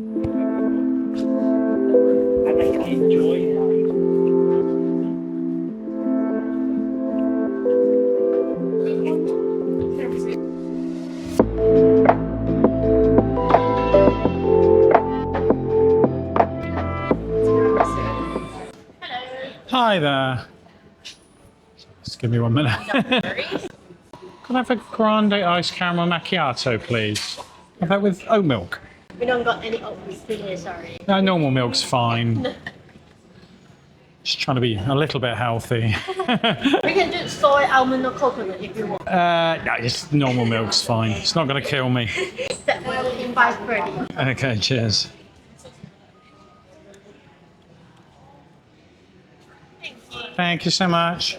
And they can enjoy that. Hi there. Just give me 1 minute. Can I have a grande iced caramel macchiato, please? Have that with oat milk. We don't got any oat milk today, sorry. No, normal milk's fine. Just trying to be a little bit healthy. We can do soy, almond, or coconut if you want. No, just normal milk's fine. It's not going to kill me. Set well in 5:30. Okay, cheers. Thank you so much.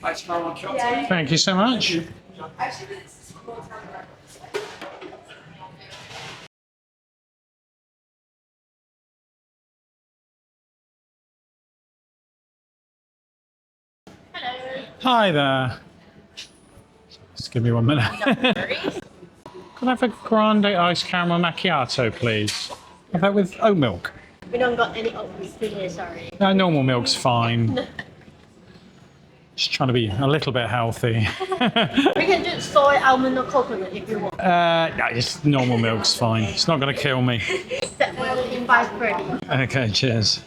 Thank you so much. Hi there. Just give me 1 minute. Can I have a grande iced caramel macchiato, please? Have that with oat milk. We don't got any oat milk today, sorry. No, normal milk's fine. Just trying to be a little bit healthy. We can do soy, almond, or coconut if you want. No, just normal milk's fine. It's not going to kill me. Set well in 5:30. Okay, cheers.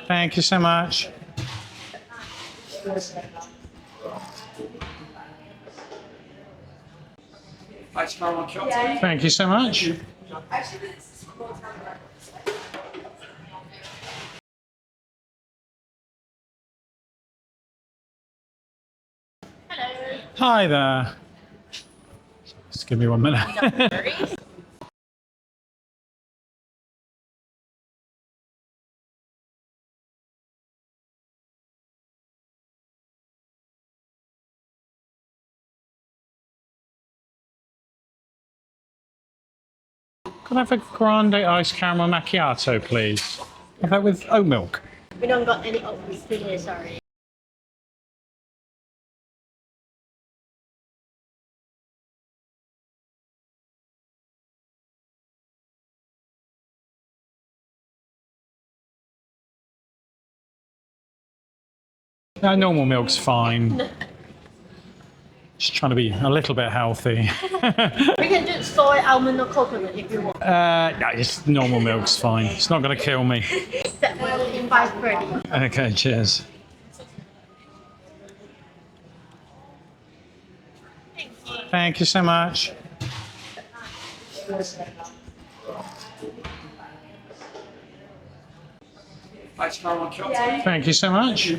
Thank you so much. Thank you so much. Hi there. Just give me 1 minute. Can I have a grande iced caramel macchiato, please? Have that with oat milk. We don't got any oat milk today, sorry. No, normal milk's fine. Just trying to be a little bit healthy. We can do soy, almond, or coconut if you want. No, just normal milk's fine. It's not going to kill me. Set well in 5:30. Okay, cheers. Thank you so much. Thank you so much.